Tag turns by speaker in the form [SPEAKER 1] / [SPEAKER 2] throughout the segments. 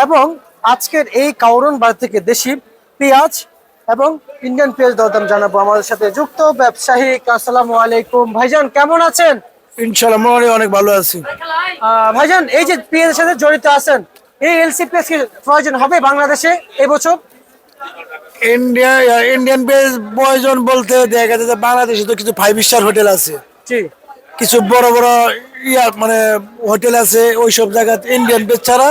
[SPEAKER 1] এবং আজকের এই কাউরন বাজার থেকে দেশি পেঁয়াজ এবং ইন্ডিয়ান পেঁয়াজ দরদাম জানাবো। আমাদের সাথে যুক্ত ব্যবসায়ী। আসসালামু আলাইকুম ভাইজান, কেমন আছেন?
[SPEAKER 2] ইনশাআল্লাহ মোটামুটি অনেক ভালো আছি।
[SPEAKER 1] ভাইজান, এই যে পেঁয়াজের সাথে জড়িত আছেন, এই এলসি পেঁয়াজ কি প্রয়োজন হবে বাংলাদেশে এবছর?
[SPEAKER 2] ইন্ডিয়ান পেজ প্রয়োজন বলতে দেখা যাচ্ছে বাংলাদেশে তো কিছু 5 স্টার হোটেল আছে,
[SPEAKER 1] জি
[SPEAKER 2] কিছু বড় বড় মানে হোটেল আছে, ওইসব জায়গাতে ইন্ডিয়ান পেজ ছাড়া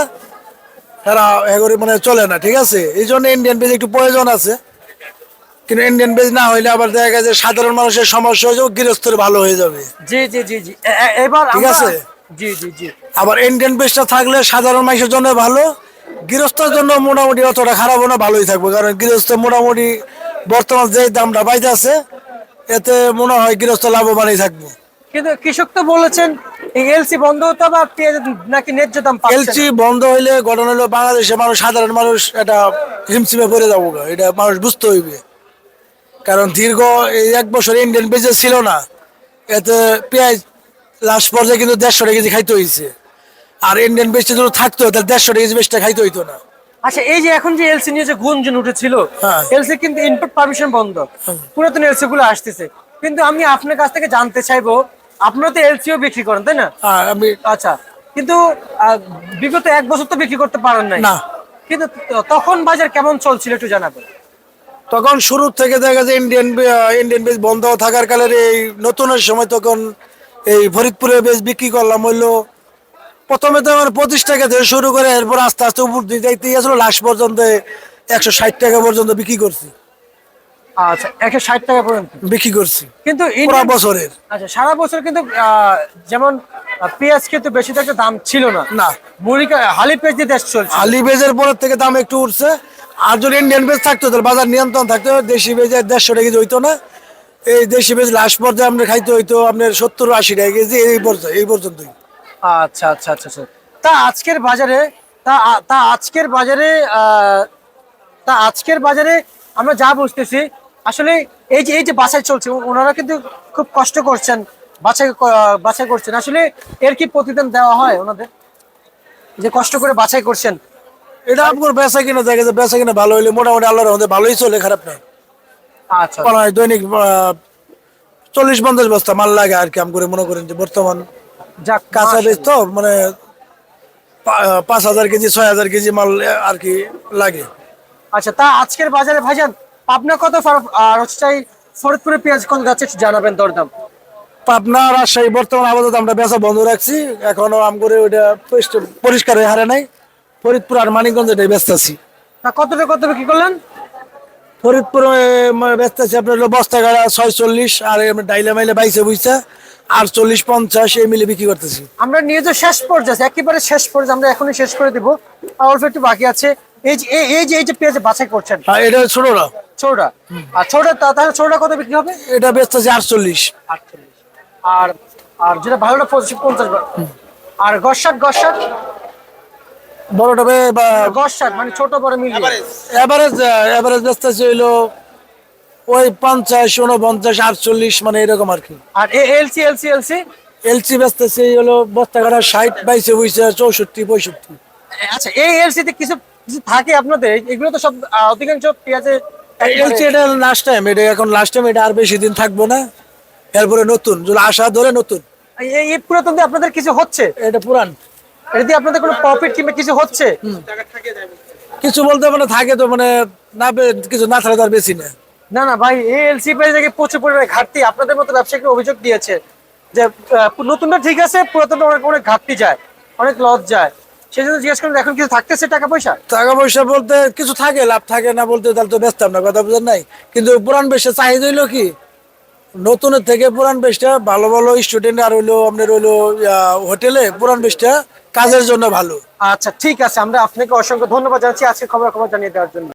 [SPEAKER 2] তারা এগুলো মানে চলে না, ঠিক আছে? এই জন্য ইন্ডিয়ান পেজ একটু প্রয়োজন আছে, কিন্তু ইন্ডিয়ান পেজ না হইলে আবার দেখা যায় সাধারণ মানুষের সমস্যা হয়ে যাবে, গৃহস্থের ভালো হয়ে যাবে।
[SPEAKER 1] জি জি জি জি এবার
[SPEAKER 2] ঠিক আছে।
[SPEAKER 1] জি জি জি
[SPEAKER 2] আবার ইন্ডিয়ান পেজটা থাকলে সাধারণ মানুষের জন্য ভালো, গৃহস্থের জন্য মোটামুটি অতটা খারাপ না, ভালোই থাকবে। কারণ গৃহস্থ মোটামুটি বর্তমান যে দামটা পাইতে আছে, এতে মনে হয় গৃহস্থ লাভবানই থাকবে।
[SPEAKER 1] কিন্তু কৃষক তো বলেছেন এই এলসি বন্ধ হতে হবে, আর পেঁয়াজ নাকি ন্যায্য দাম পাচ্ছে
[SPEAKER 2] এলসি
[SPEAKER 1] না।
[SPEAKER 2] বন্ধ হইলে ঘটনা হলো বাংলাদেশের মানুষ, সাধারণ মানুষ এটা হিমশিমে পড়ে যাবো, এটা মানুষ বুঝতে হইবে। কারণ দীর্ঘ এই 1 বছর ইন্ডিয়ান পেঁয়াজ ছিল না, এতে পেঁয়াজ লাস্ট পর্যায়ে কিন্তু 150 টাকা কেজি খাইতে হয়েছে। আর ইন্ডিয়ান পেঁয়াজটা যদি থাকতো তাহলে 150 টাকা কেজি বেশটা খাইতে হইতো না।
[SPEAKER 1] আচ্ছা, এই যে এখন যে এলসি নিয়ে যে গুঞ্জন উঠেছিল,
[SPEAKER 2] হ্যাঁ।
[SPEAKER 1] এলসি কিন্তু ইনপুট পারমিশন বন্ধ, পুরাতন এলসি গুলো আসতেছে। কিন্তু আমি আপনার কাছ থেকে জানতে চাইবো, আপনারা তো এলসিও বিক্রি করেন তাই না?
[SPEAKER 2] আর আমি
[SPEAKER 1] আচ্ছা, কিন্তু বিগত 1 বছর তো বিক্রি করতে পারেন নাই।
[SPEAKER 2] না,
[SPEAKER 1] কিন্তু তখন বাজার কেমন চলছিল একটু জানাবেন।
[SPEAKER 2] তখন শুরু থেকে দেখা যায় ইন্ডিয়ান বেজ বন্ধ থাকার কালের এই নতুনের সময় তখন এই ফরিদপুরের বেজ বিক্রি করলাম হইলো প্রথমে তো আমার 25 টাকা থেকে শুরু করে এরপর আস্তে আস্তে উপর দিয়ে যাইতে আসলো, লাস্ট পর্যন্ত 160 টাকা পর্যন্ত বিক্রি করছি।
[SPEAKER 1] আচ্ছা, 160 টাকা পর্যন্ত
[SPEAKER 2] বিক্রি করছি
[SPEAKER 1] কিন্তু
[SPEAKER 2] পুরা বছরের।
[SPEAKER 1] আচ্ছা, সারা বছর কিন্তু যেমন পেঁয়াজ কিন্তু বেশি তো একটা দাম ছিল না।
[SPEAKER 2] না,
[SPEAKER 1] মুড়ি হালি পেঁয়াজ দিয়ে দেশ চলছে।
[SPEAKER 2] আলি বেজের পরের থেকে দাম একটু উঠছে। আর যদি ইন্ডিয়ান বেজ থাকতো তাহলে বাজার নিয়ন্ত্রণ থাকতো, দেশি বেজের 150 টাকা কেজি হইতো না। এই দেশি বেজ লাস্ট পর্যায়ে আমরা খাইতে হইতো আপনার 70-80 টাকা কেজি, এই পর্যন্তই।
[SPEAKER 1] আচ্ছা আচ্ছা আচ্ছা আচ্ছা। তা আজকের বাজারে তা তা আজকের বাজারে তা আজকের বাজারে আমরা যা বুঝতেছি, আসলে এই যে বাছাই চলছে, ওনারা কিন্তু খুব কষ্ট করছেন, বাছাই করছেন। আসলে এর কি প্রতিদান দেওয়া হয় ওনাদের, যে কষ্ট করে বাছাই করছেন?
[SPEAKER 2] এটা আপনার বেচা কিনা জায়গা, বেচা কিনা ভালো হইলে মোটামুটি আল্লাহর রহমতে ভালোই চলে, খারাপ না।
[SPEAKER 1] আচ্ছা
[SPEAKER 2] হয় দৈনিক 40-50 বস্তা মাল লাগে আর কি। আমি করে মনে করেন যে বর্তমান
[SPEAKER 1] যাক,
[SPEAKER 2] কাঁচা বেচ তো মানে 5,000 কেজি 6,000 কেজি মাল আর কি লাগে।
[SPEAKER 1] আচ্ছা, তা আজকের বাজারে ভাইজান পাবনা কত, আর রাজশাহী ফরিদপুরে পেঁয়াজ কোন যাচ্ছে একটু জানাবেন দরদাম।
[SPEAKER 2] পাবনা রাজশাহী বর্তমান আপাতত আমরা বেচা বন্ধ রাখছি, এখনো আম করে ওইটা পরিষ্কার হয়ে হারে নাই। ফরিদপুর আর মানিকগঞ্জ এটাই ব্যস্ত আছি।
[SPEAKER 1] তা কত কি করলেন?
[SPEAKER 2] ফরিদপুরে ব্যস্ত আছি আপনার হলো বস্তা গাড়া 46, আর ডাইলে মাইলে 22 বুঝছে, আর 40-50 এই মিলে বিক্রি করতেছি।
[SPEAKER 1] আমরা নিয়ে যে শেষ পর্যায়ে, একেবারে শেষ পর্যায়ে আমরা এখনই শেষ করে দিব, আর অল্প একটু বাকি আছে। এই যে পেঁয়াজ বাছাই করছেন,
[SPEAKER 2] হ্যাঁ, এটা ছোটরা।
[SPEAKER 1] ছোটটা, আর তাহলে ছোটটা কত বিক্রি হবে?
[SPEAKER 2] এটা বেচতেছি 48।
[SPEAKER 1] 48। আর আর যেটা ভালোটা 50 আর গসাট
[SPEAKER 2] বড়টা বা
[SPEAKER 1] গসাট মানে ছোট বড় মিলিয়ে
[SPEAKER 2] এভারেজ বেচতেছি হইলো ওই 50, 49, 48 মানে এরকম আর কি।
[SPEAKER 1] আর এলসি এলসি এলসি
[SPEAKER 2] এলসি বেচতেছি হলো বস্তা কাটা 60, 22 বুঝছে 64, 65।
[SPEAKER 1] আচ্ছা, এই এলসি তে কিছু কিছু থাকে আপনাদের, এগুলো তো সব অধিকাংশ পেঁয়াজে
[SPEAKER 2] এলসি এটা লাস্ট টাইম, এটা এখন লাস্ট টাইম, এটা আর বেশি দিন থাকবো না। এরপরে নতুন যদি আশা ধরে নতুন।
[SPEAKER 1] এই পুরাতন দিয়ে আপনাদের কিছু হচ্ছে?
[SPEAKER 2] এটা পুরান।
[SPEAKER 1] এটা দিয়ে আপনাদের কোনো প্রফিট কিংবা কিছু হচ্ছে?
[SPEAKER 2] কিছু বলতে মানে থাকে তো মানে না কিছু না থাকলে তার বেশি না।
[SPEAKER 1] না না ভাই, এই এলসি পেঁয়াজে প্রচুর পরিমাণে ঘাটতি। আপনাদের মতো ব্যবসায়ীকে অভিযোগ দিয়েছে যে নতুনটা ঠিক আছে, পুরাতনটা অনেক অনেক ঘাটতি যায়, অনেক লস যায়। সেই জন্য জিজ্ঞেস করেন এখন কিছু থাকতেছে টাকা পয়সা?
[SPEAKER 2] টাকা পয়সা বলতে কিছু থাকে, লাভ থাকে না বলতে তাহলে তো বেচতাম না, কথা বুঝেন নাই। কিন্তু পুরান বেশটা চাহিদা হইলো কি, নতুনের থেকে পুরান বেশটা ভালো ভালো স্টুডেন্ট আর হইলো আপনার হইলো হোটেলে পুরান বেশটা কাজের জন্য ভালো।
[SPEAKER 1] আচ্ছা ঠিক আছে, আমরা আপনাকে অসংখ্য ধন্যবাদ জানাচ্ছি আজকে খবর জানিয়ে দেওয়ার জন্য।